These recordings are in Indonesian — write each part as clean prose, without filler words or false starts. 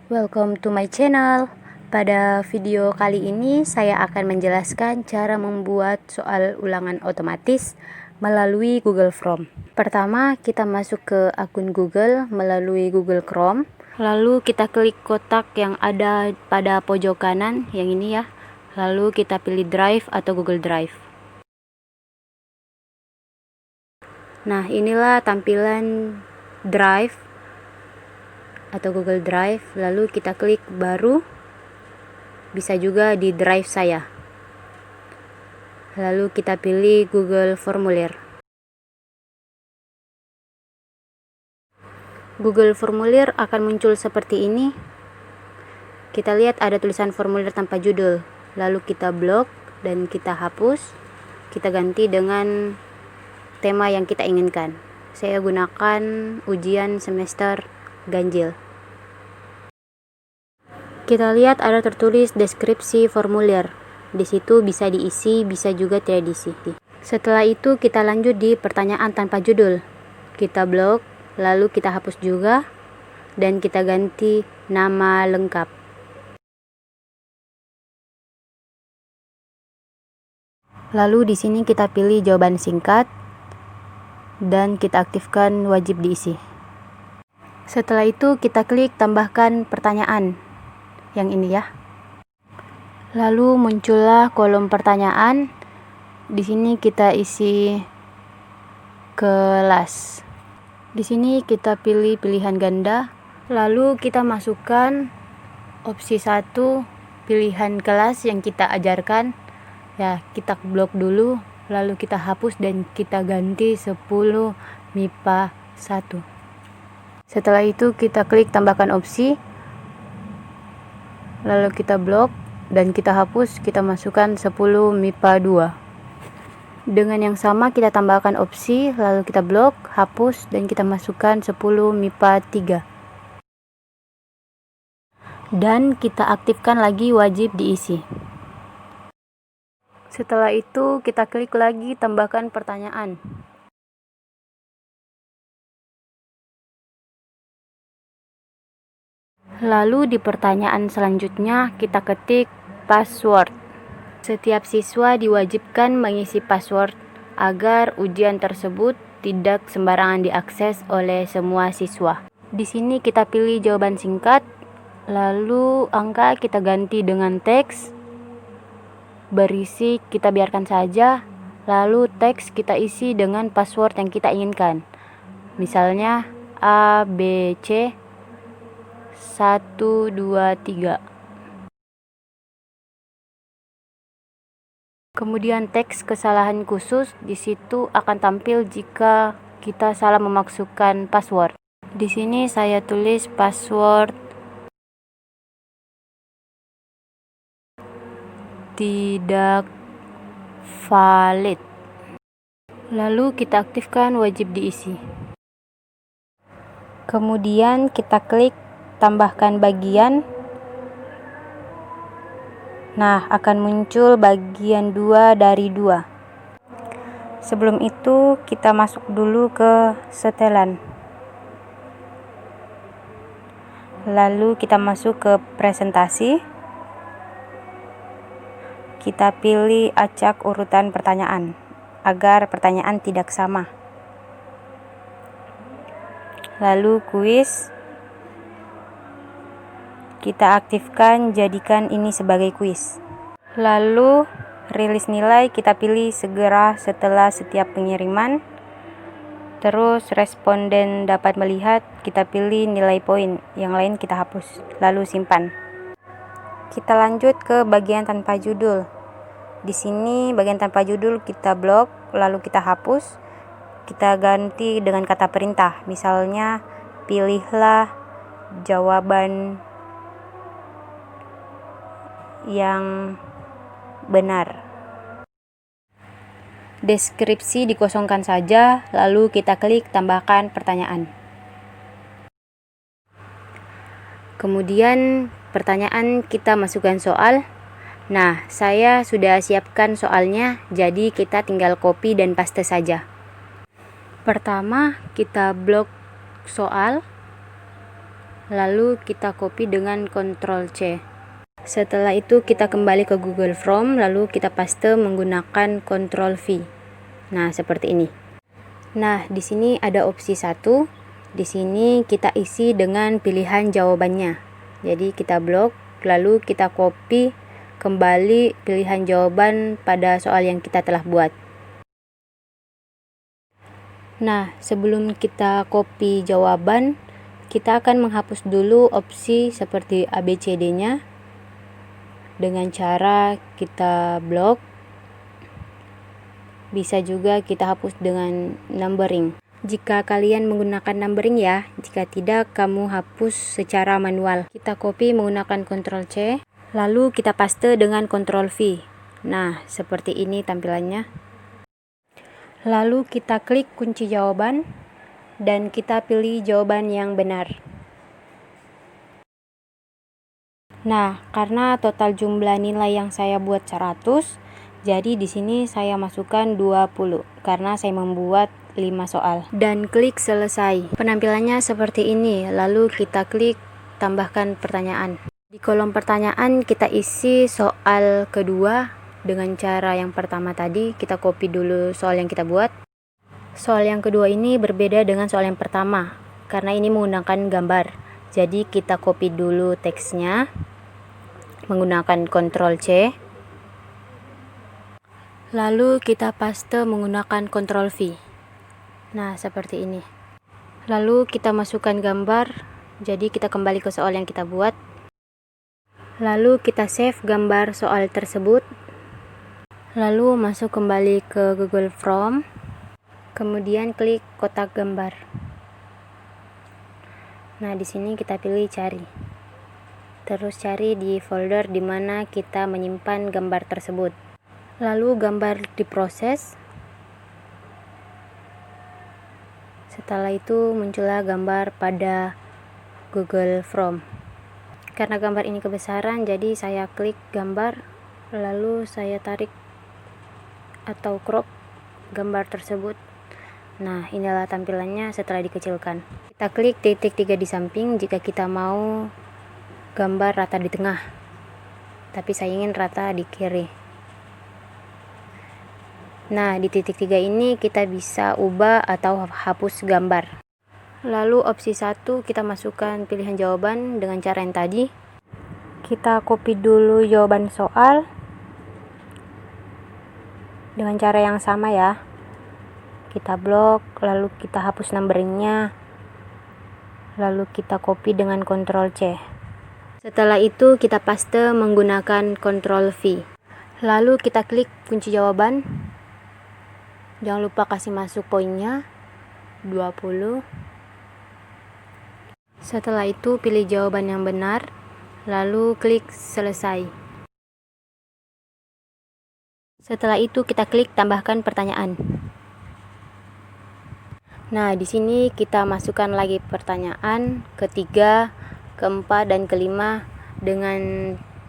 Welcome to my channel. Pada video kali ini saya akan menjelaskan cara membuat soal ulangan otomatis melalui Google Form. Pertama, kita masuk ke akun Google melalui Google Chrome. Lalu kita klik kotak yang ada pada pojok kanan, yang ini ya. Lalu kita pilih Drive atau Google Drive. Nah, inilah tampilan Drive atau Google Drive. Lalu kita klik baru, bisa juga di Drive saya. Lalu kita pilih Google Formulir. Google Formulir akan muncul seperti ini. Kita lihat ada tulisan formulir tanpa judul. Lalu kita blok dan kita hapus. Kita ganti dengan tema yang kita inginkan. Saya gunakan ujian semester ganjil. Kita lihat ada tertulis deskripsi formulir. Di situ bisa diisi, bisa juga tidak diisi. Setelah itu kita lanjut di pertanyaan tanpa judul. Kita blok, lalu kita hapus juga, dan kita ganti nama lengkap. Lalu di sini kita pilih jawaban singkat, dan kita aktifkan wajib diisi. Setelah itu kita klik tambahkan pertanyaan, yang ini ya. Lalu muncullah kolom pertanyaan. Di sini kita isi kelas. Di sini kita pilih pilihan ganda. Lalu kita masukkan opsi 1 pilihan kelas yang kita ajarkan. Ya, kita blok dulu, lalu kita hapus dan kita ganti 10 MIPA 1. Setelah itu kita klik tambahkan opsi. Lalu kita blok dan kita hapus, kita masukkan 10 MIPA 2. Dengan yang sama kita tambahkan opsi, lalu kita blok, hapus, dan kita masukkan 10 MIPA 3. Dan kita aktifkan lagi wajib diisi. Setelah itu kita klik lagi tambahkan pertanyaan. Lalu di pertanyaan selanjutnya kita ketik password. Setiap siswa diwajibkan mengisi password agar ujian tersebut tidak sembarangan diakses oleh semua siswa. Di sini kita pilih jawaban singkat, lalu angka kita ganti dengan teks, berisi kita biarkan saja, lalu teks kita isi dengan password yang kita inginkan. Misalnya ABC 123. Kemudian teks kesalahan khusus di situ akan tampil jika kita salah memasukkan password. Di sini saya tulis password tidak valid. Lalu kita aktifkan wajib diisi. Kemudian kita klik tambahkan bagian. Nah, akan muncul bagian 2 dari 2. Sebelum itu, kita masuk dulu ke setelan. Lalu kita masuk ke presentasi. Kita pilih acak urutan pertanyaan, agar pertanyaan tidak sama. Lalu kuis. Kita aktifkan, jadikan ini sebagai kuis. Lalu rilis nilai kita pilih segera setelah setiap pengiriman. Terus responden dapat melihat, kita pilih nilai poin, yang lain kita hapus. Lalu simpan. Kita lanjut ke bagian tanpa judul. Di sini bagian tanpa judul kita blok, lalu kita hapus. Kita ganti dengan kata perintah. Misalnya pilihlah jawaban yang benar. Deskripsi dikosongkan saja, lalu kita klik tambahkan pertanyaan. Kemudian pertanyaan kita masukkan soal. Nah, saya sudah siapkan soalnya, jadi kita tinggal copy dan paste saja. Pertama, kita blok soal. lalu kita copy dengan Ctrl C. Setelah itu kita kembali ke Google Form, lalu kita paste menggunakan Ctrl V. Nah, seperti ini. Nah, di sini ada opsi 1. Di sini kita isi dengan pilihan jawabannya. Jadi kita blok, lalu kita copy kembali pilihan jawaban pada soal yang kita telah buat. Nah, sebelum kita copy jawaban, kita akan menghapus dulu opsi seperti ABCD-nya dengan cara kita blok. Bisa juga kita hapus dengan numbering. Jika kalian menggunakan numbering ya, jika tidak kamu hapus secara manual. Kita copy menggunakan Ctrl C, lalu kita paste dengan Ctrl V. Nah, seperti ini tampilannya. Lalu kita klik kunci jawaban dan kita pilih jawaban yang benar. Nah, karena total jumlah nilai yang saya buat 100, jadi di sini saya masukkan 20 karena saya membuat 5 soal. Dan klik selesai. Penampilannya seperti ini. Lalu kita klik tambahkan pertanyaan. Di kolom pertanyaan kita isi soal kedua. Dengan cara yang pertama tadi, kita copy dulu soal yang kita buat. Soal yang kedua ini berbeda dengan soal yang pertama, karena ini menggunakan gambar. Jadi kita copy dulu teksnya, menggunakan Ctrl C. Lalu kita paste menggunakan Ctrl V. Nah, seperti ini. Lalu kita masukkan gambar, jadi kita kembali ke soal yang kita buat. Lalu kita save gambar soal tersebut. Lalu masuk kembali ke Google Form, kemudian klik kotak gambar. Nah, di sini kita pilih cari. Terus cari di folder di mana kita menyimpan gambar tersebut. Lalu gambar diproses. Setelah itu muncullah gambar pada Google Form. Karena gambar ini kebesaran, jadi saya klik gambar, lalu saya tarik atau crop gambar tersebut. Nah, inilah tampilannya setelah dikecilkan. Kita klik titik 3 di samping jika kita mau gambar rata di tengah, tapi saya ingin rata di kiri. Nah, di titik 3 ini kita bisa ubah atau hapus gambar. Lalu opsi 1 kita masukkan pilihan jawaban dengan cara yang tadi. Kita copy dulu jawaban soal dengan cara yang sama ya. Kita blok, lalu kita hapus numberingnya, lalu kita copy dengan Ctrl C. Setelah itu kita paste menggunakan Ctrl V. Lalu kita klik kunci jawaban. Jangan lupa kasih masuk poinnya 20. Setelah itu pilih jawaban yang benar, lalu klik selesai. Setelah itu kita klik tambahkan pertanyaan. Nah, di sini kita masukkan lagi pertanyaan ketiga, keempat, dan kelima dengan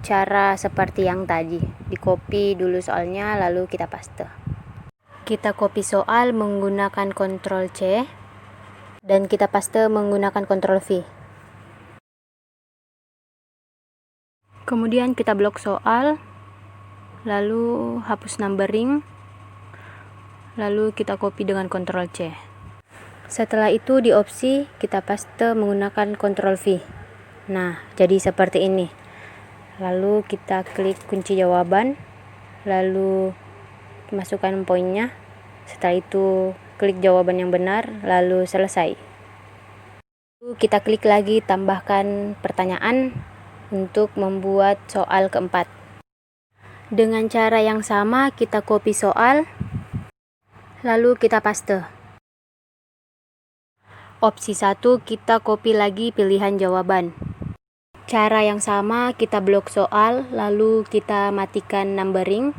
cara seperti yang tadi. Di copy dulu soalnya, lalu kita paste. Kita copy soal menggunakan Ctrl C dan kita paste menggunakan Ctrl V. Kemudian kita blok soal, lalu hapus numbering, lalu kita copy dengan Ctrl C. Setelah itu di opsi kita paste menggunakan Ctrl V. Nah, jadi seperti ini. Lalu kita klik kunci jawaban, lalu masukkan poinnya. Setelah itu klik jawaban yang benar, lalu selesai. Lalu kita klik lagi tambahkan pertanyaan untuk membuat soal keempat. Dengan cara yang sama kita copy soal, lalu kita paste. Opsi 1 kita copy lagi pilihan jawaban. Cara yang sama kita blok soal, lalu kita matikan numbering.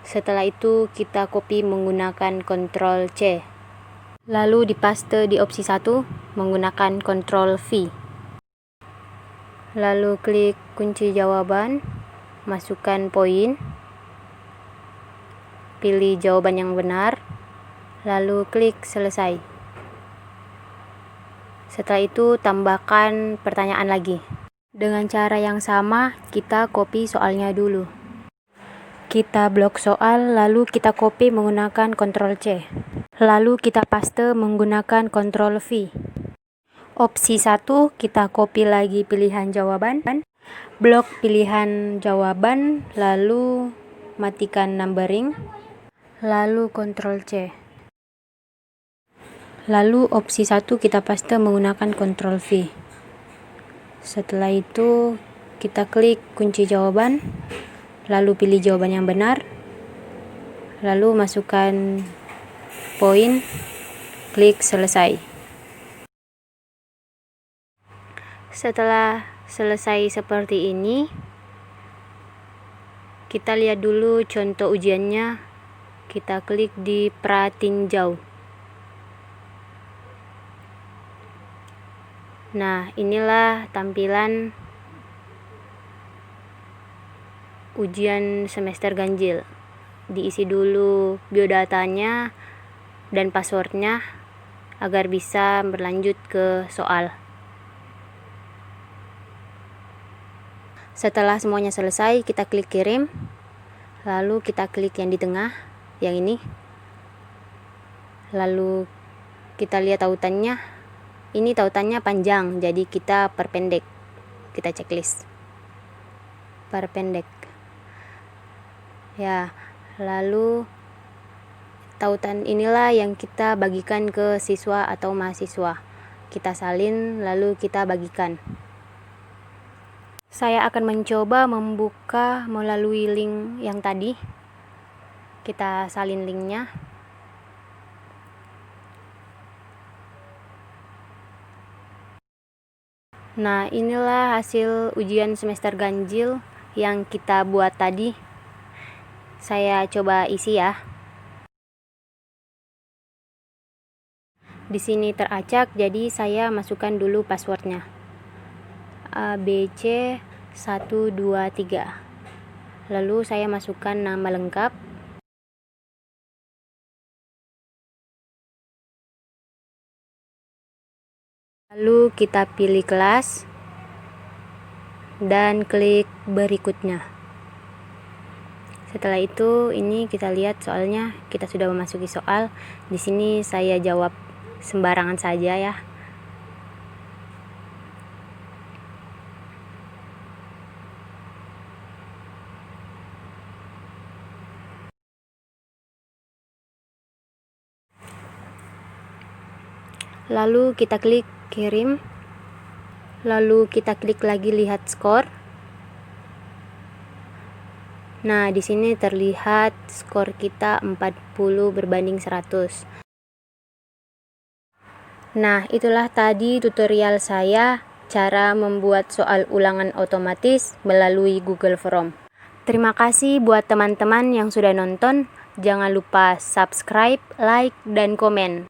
Setelah itu kita copy menggunakan Ctrl C. Lalu dipaste di opsi 1 menggunakan Ctrl V. Lalu klik kunci jawaban, masukkan poin, pilih jawaban yang benar, lalu klik selesai. Setelah itu tambahkan pertanyaan lagi. Dengan cara yang sama, kita copy soalnya dulu. Kita blok soal, lalu kita copy menggunakan Ctrl+C. Lalu kita paste menggunakan Ctrl+V. Opsi 1, kita copy lagi pilihan jawaban. Blok pilihan jawaban, lalu matikan numbering. Lalu Ctrl+C. Lalu opsi 1 kita paste menggunakan Ctrl+V. Setelah itu kita klik kunci jawaban, lalu pilih jawaban yang benar, lalu masukkan poin, klik selesai. Setelah selesai seperti ini, kita lihat dulu contoh ujiannya. Kita klik di pratinjau. Nah, inilah tampilan ujian semester ganjil. Diisi dulu biodatanya dan passwordnya agar bisa berlanjut ke soal. Setelah semuanya selesai, kita klik kirim, lalu kita klik yang di tengah, yang ini, lalu kita lihat tautannya. Ini tautannya panjang, jadi kita perpendek, kita checklist perpendek ya. Lalu tautan inilah yang kita bagikan ke siswa atau mahasiswa. Kita salin, lalu kita bagikan. Saya akan mencoba membuka melalui link yang tadi. Kita salin linknya. Nah, inilah hasil ujian semester ganjil yang kita buat tadi. Saya coba isi ya. Di sini teracak, jadi saya masukkan dulu passwordnya. ABC 123. Lalu saya masukkan nama lengkap. Lalu kita pilih kelas dan klik berikutnya. Setelah itu, ini kita lihat soalnya, kita sudah memasuki soal. Di sini saya jawab sembarangan saja ya. Lalu kita klik kirim. Lalu kita klik lagi lihat skor. Nah, di sini terlihat skor kita 40/100. Nah, itulah tadi tutorial saya cara membuat soal ulangan otomatis melalui Google Form. Terima kasih buat teman-teman yang sudah nonton. Jangan lupa subscribe, like, dan komen.